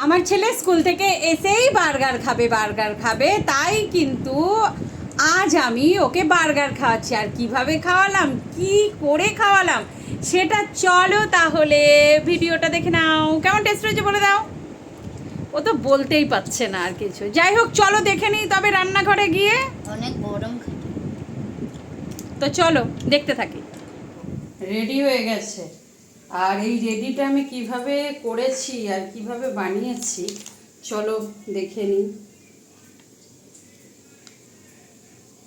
আমার ছেলে স্কুল থেকে এসেই বার্গার খাবে তাই কিন্তু আজ আমি ওকে বার্গার খাওয়াচ্ছি। আর কিভাবে খাওয়ালাম, কি করে খাওয়ালাম সেটা চলো তাহলে ভিডিওটা দেখে নাও। কেমন টেস্ট হয়েছে বলে দাও। ও তো বলতেই পারছে না আর কিছু। যাই হোক চলো দেখে নিই তবে রান্নাঘরে গিয়ে। অনেক গরম। তো চলো দেখতে থাকি। রেডি হয়ে গেছে, আর এই রেডিটা আমি কিভাবে করেছি আর কিভাবে বানিয়েছি চলো দেখে নিই।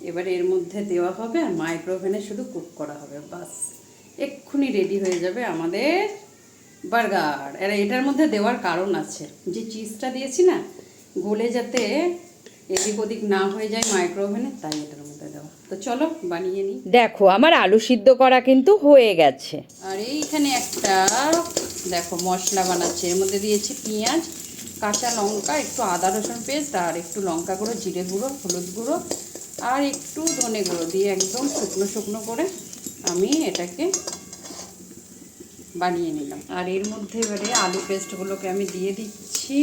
এবার এর মধ্যে দেওয়া হবে আর মাইক্রোওভেনে শুধু কুক করা হবে, বাস এক্ষুনি রেডি হয়ে যাবে আমাদের বার্গার। আর এটার মধ্যে দেওয়ার কারণ আছে, যে চিজটা দিয়েছি না গলে যাতে এদিক ওদিক না হয়ে যায় মাইক্রোওভেনে, তাই এটার মধ্যে দেওয়া। তো চলো বানিয়ে নিই। দেখো আমার আলু সিদ্ধ করা কিন্তু হয়ে গেছে। আর এইখানে একটা দেখো মশলা বানাচ্ছে, এর মধ্যে দিয়েছি পেঁয়াজ, কাঁচা লঙ্কা, একটু আদা রসুন পেস্ট, আর একটু লঙ্কা গুঁড়ো, জিরে গুঁড়ো, হলুদ গুঁড়ো, আর একটু ধনে গুঁড়ো দিয়ে একদম শুকনো শুকনো করে আমি এটাকে বানিয়ে নিলাম। আর এর মধ্যে এবারে আলু পেস্টগুলোকে আমি দিয়ে দিচ্ছি।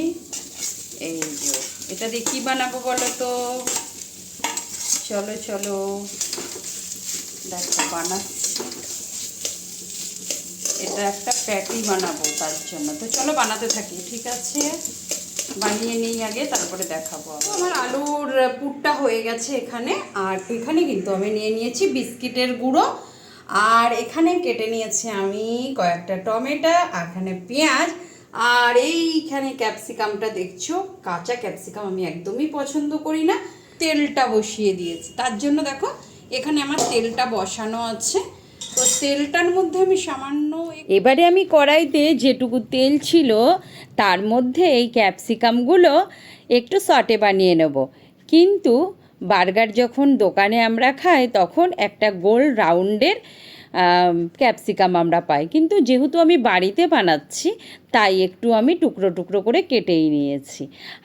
এই যে এটা দিয়ে কী বানাবো বলো তো, চলো চলো দেখো বানাচ্ছি। এটা একটা প্যাটি বানাবো তার জন্য, তো চলো বানাতে থাকি। ঠিক আছে বানিয়ে নিই আগে, তারপরে দেখাবো। আমার আলুর পুরটা হয়ে গেছে এখানে। আর এখানে কিন্তু আমি নিয়ে নিয়েছি বিস্কিটের গুঁড়ো, আর এখানে কেটে নিয়েছি আমি কয়েকটা টমেটো, এখানে পেঁয়াজ, আর এইখানে ক্যাপসিকামটা দেখছো, কাঁচা ক্যাপসিকাম আমি একদমই পছন্দ করি না। তেলটা বসিয়ে দিয়েছি, তার জন্য দেখো এখানে আমার তেলটা বসানো আছে। তো তেলটার মধ্যে আমি সামান্য, এবারে আমি কড়াইতে যেটুকু তেল ছিল তার মধ্যে এই ক্যাপসিকামগুলো একটু সটে বানিয়ে নেব। কিন্তু বার্গার যখন দোকানে আমরা খাই তখন একটা গোল রাউন্ডের ক্যাপসিকাম আমরা পাই, কিন্তু যেহেতু আমি বাড়িতে বানাচ্ছি তাই একটু আমি টুকরো টুকরো করে কেটেই নিয়েছি।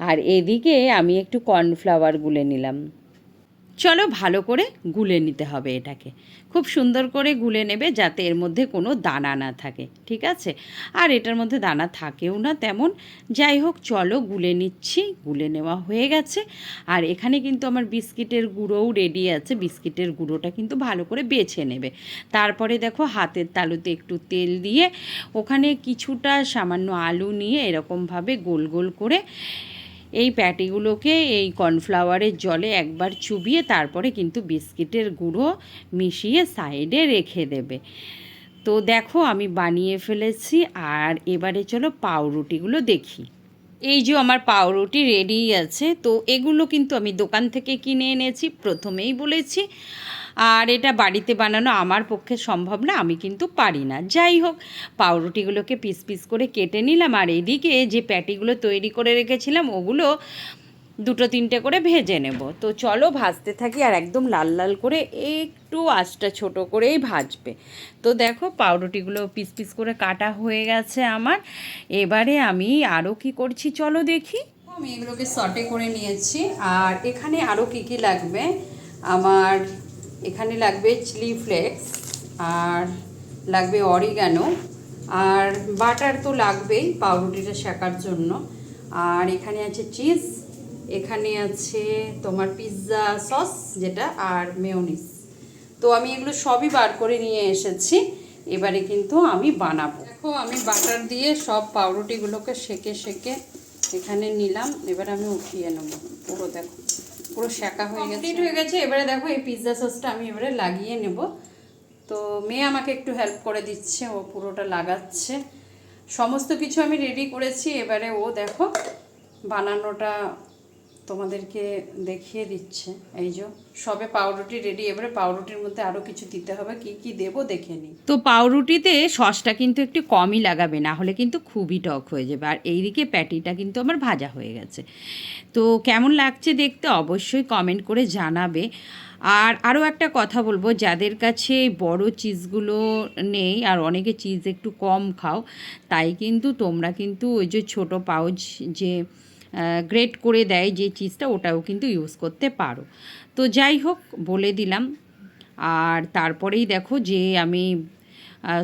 আর এদিকে আমি একটু কর্নফ্লাওয়ার গুলে নিলাম। চলো ভালো করে গুলে নিতে হবে এটাকে, খুব সুন্দর করে গুলে নেবে যাতে এর মধ্যে কোনো দানা না থাকে, ঠিক আছে? আর এটার মধ্যে দানা থাকেও না তেমন। যাই হোক চলো গুলে নিচ্ছি। গুলে নেওয়া হয়ে গেছে। আর এখানে কিন্তু আমার বিস্কিটের গুঁড়োও রেডি আছে। বিস্কিটের গুঁড়োটা কিন্তু ভালো করে বেছে নেবে। তারপরে দেখো হাতের তালুতে একটু তেল দিয়ে ওখানে কিছুটা সামান্য আলু নিয়ে এরকমভাবে গোল গোল করে এই প্যাটিগুলোকে এই কর্নফ্লাওয়ারের জলে একবার চুবিয়ে তারপরে কিন্তু বিস্কিটের গুঁড়ো মিশিয়ে সাইডে রেখে দেবে। তো দেখো আমি বানিয়ে ফেলেছি। আর এবারে চলো পাউরুটিগুলো দেখি। এই যে আমার পাউরুটি রেডি আছে। তো এগুলো কিন্তু আমি দোকান থেকে কিনে এনেছি, প্রথমেই বলেছি। আর এটা বাড়িতে বানানো আমার পক্ষে সম্ভব না, আমি কিন্তু পারি না। যাই হোক পাউরুটিগুলোকে পিস পিস করে কেটে নিলাম। আর এদিকে যে প্যাটিগুলো তৈরি করে রেখেছিলাম ওগুলো দুটো তিনটে করে ভেজে নেব। তো চলো ভাজতে থাকি। আর একদম লাল লাল করে একটু আঁচটা ছোট করেই ভাজবে। তো দেখো পাউরুটিগুলো পিস পিস করে কাটা হয়ে গেছে আমার। এবারে আমি আরও কি করছি চলো দেখি। আমি এগুলোকে সটে করে নিয়েছি। আর এখানে আরও কী কী লাগবে, আমার এখানে লাগবে চিলি ফ্লেক্স, আর লাগবে অরিগানো, আর বাটার তো লাগবেই পাউরুটিটা সেকার জন্য। আর এখানে আছে চিজ, এখানে আছে তোমার পিৎজা সস যেটা, আর মেয়োনিজ। তো আমি এগুলো সবই বার করে নিয়ে এসেছি। এবারে কিন্তু আমি বানাবো। দেখো আমি বাটার দিয়ে সব পাউরুটিগুলোকে সেকে সেকে এখানে নিলাম। এবারে আমি উঠিয়ে নেবো। পুরো দেখো পুরো সেকা হয়ে গেছে। এবারে দেখো এই পিৎজা সসটা আমি এবারে লাগিয়ে নেব। তো মেয়ে আমাকে একটু হেল্প করে দিচ্ছে, ও পুরোটা লাগাচ্ছে। সমস্ত কিছু আমি রেডি করেছি। এবারে ও দেখো বানানোটা তোমাদেরকে দেখিয়ে দিচ্ছে। এই যে সবে পাউরুটি রেডি। এবারে পাউরুটির মধ্যে আরও কিছু দিতে হবে, কি কি দেবো দেখে নিই। তো পাউরুটিতে সসটা কিন্তু একটু কমই লাগাবে, না হলে কিন্তু খুবই টক হয়ে যাবে। আর এইদিকে প্যাটিটা কিন্তু আমার ভাজা হয়ে গেছে। তো কেমন লাগছে দেখতে অবশ্যই কমেন্ট করে জানাবে। আর আরও একটা কথা বলবো, যাদের কাছে বড় চিজগুলো নেই আর অনেকে চিজ একটু কম খাও, তাই কিন্তু তোমরা কিন্তু ওই যে ছোটো পাউচ যে গ্রেট করে দেয় যে চিজটা, ওটাও কিন্তু ইউজ করতে পারো। তো যাই হোক বলে দিলাম। আর তারপরেই দেখো যে আমি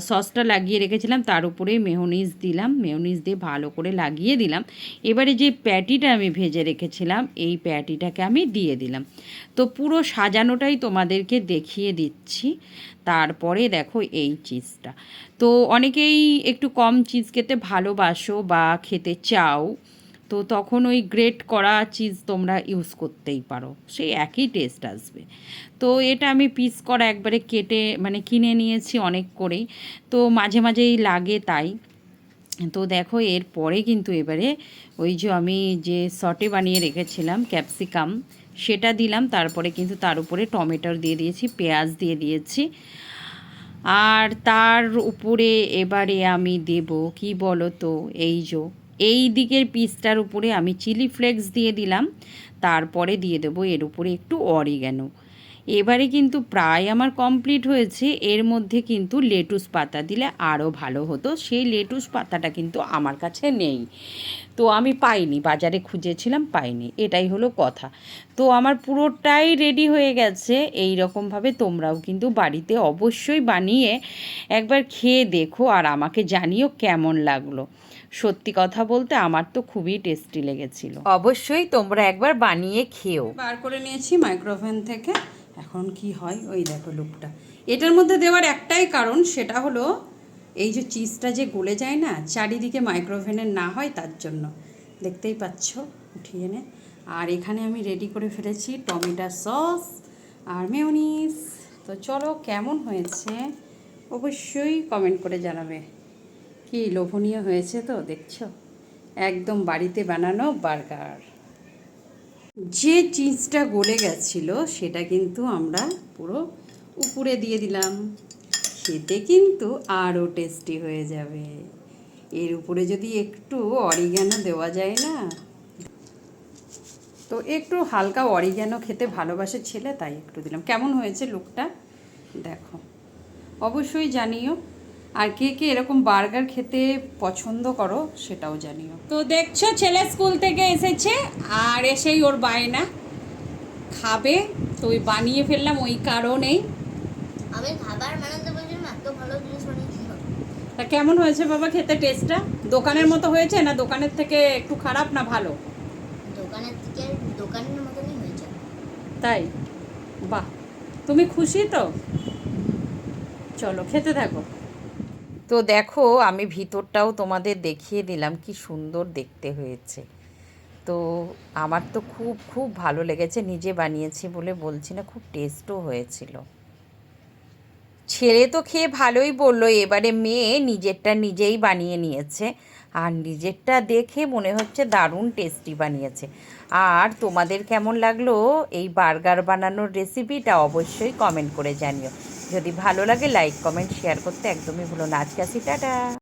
সসটা লাগিয়ে রেখেছিলাম, তার উপরে মেয়োনিজ দিলাম, মেয়োনিজ দিয়ে ভালো করে লাগিয়ে দিলাম। এবারে যে প্যাটিটা আমি ভেজে রেখেছিলাম এই প্যাটিটাকে আমি দিয়ে দিলাম। তো পুরো সাজানোটাই তোমাদেরকে দেখিয়ে দিচ্ছি। তারপরে দেখো এই চিজটা, তো অনেকেই একটু কম চিজ খেতে ভালোবাসো বা খেতে চাও, তো তখন ওই গ্রেট করা চিজ তোমরা ইউজ করতেই পারো, সেই একই টেস্ট আসবে। তো এটা আমি পিস করা একবারে কেটে মানে কিনে নিয়েছি অনেক করেই, তো মাঝে মাঝেই লাগে তাই। তো দেখো এরপরে কিন্তু এবারে ওই যে আমি যে সটে বানিয়ে রেখেছিলাম ক্যাপসিকাম সেটা দিলাম, তারপরে কিন্তু তার উপরে টমেটো দিয়ে দিয়েছি, পেঁয়াজ দিয়ে দিয়েছি, আর তার উপরে এবারে আমি দেব কি বলো তো, এই দিকের পিসটার উপরে আমি চিলি ফ্লেক্স দিয়ে দিলাম, তারপরে দিয়ে দেবো এর উপরে একটু অরিগ্যানো। এবারে কিন্তু প্রায় আমার কমপ্লিট হয়েছে, এর মধ্যে কিন্তু লেটুস পাতা দিলে আরও ভালো হতো, সেই লেটুস পাতাটা কিন্তু আমার কাছে নেই, তো আমি পাইনি, বাজারে খুঁজেছিলাম পাইনি, এটাই হলো কথা। তো আমার পুরোটাই রেডি হয়ে গেছে। এই রকমভাবে তোমরাও কিন্তু বাড়িতে অবশ্যই বানিয়ে একবার খেয়ে দেখো আর আমাকে জানিও কেমন লাগলো। সত্যি কথা বলতে আমার তো খুবই টেস্টি লেগেছিল, অবশ্যই তোমরা একবার বানিয়ে খেও। বার করে নিয়েছি মাইক্রোওভেন থেকে, এখন কি হয় ওই দেখো লুকটা। এটার মধ্যে দেওয়ার একটাই কারণ, সেটা হলো এই যে চিজটা যে গলে যায় না, চারিদিকে মাইক্রোওভেনের না হয় তার জন্য, দেখতেই পাচ্ছ উঠিয়ে এনে। আর এখানে আমি রেডি করে ফেলেছি টমেটো সস আর মেয়োনিজ। তো চলো কেমন হয়েছে অবশ্যই কমেন্ট করে জানাবে। কি লোভনীয় হয়েছে তো, দেখছো একদম বাড়িতে বানানো বার্গার। যে চিজটা গলে গেছিলো সেটা কিন্তু আমরা পুরো উপরে দিয়ে দিলাম, খেতে কিন্তু আরও টেস্টি হয়ে যাবে। এর উপরে যদি একটু অরিগ্যানো দেওয়া যায় না, তো একটু হালকা অরিগ্যানো খেতে ভালোবাসে ছেলে, তাই একটু দিলাম। কেমন হয়েছে লুকটা দেখো, অবশ্যই জানিও। আর কে কে এরকম বার্গার খেতে পছন্দ করো সেটাও জানিও। তো দেখছো ছেলে স্কুল থেকে এসেছে, আর এসেই ওর বায়না খাবে, তো ওই বানিয়ে ফেললাম ওই কারণেই। আমি খাবার বানাতে বলছি, এত ভালো জিনিস বানিয়েছি। তা কেমন হয়েছে বাবা খেতে, টেস্টটা দোকানের মতো হয়েছে না দোকানের থেকে একটু খারাপ না ভালো? দোকানের মতনই হয়েছে। তাই? বাহ, তুমি খুশি তো? চলো খেতে থাকো। তো দেখো আমি ভিতরটাও তোমাদের দেখিয়ে দিলাম, কি সুন্দর দেখতে হয়েছে। তো আমার তো খুব খুব ভালো লেগেছে, নিজে বানিয়েছি বলে বলছি না, খুব টেস্টও হয়েছিল। ছেলে তো খেয়ে ভালোই বললো, এবারে মেয়ে নিজেরটা নিজেই বানিয়ে নিয়েছে, আর নিজেরটা দেখে মনে হচ্ছে দারুণ টেস্টি বানিয়েছে। আর তোমাদের কেমন লাগলো এই বার্গার বানানোর রেসিপিটা অবশ্যই কমেন্ট করে জানিও। যদি ভালো লাগে লাইক কমেন্ট শেয়ার করতে একদমই ভুলো না। আজকে আসি, টাটা।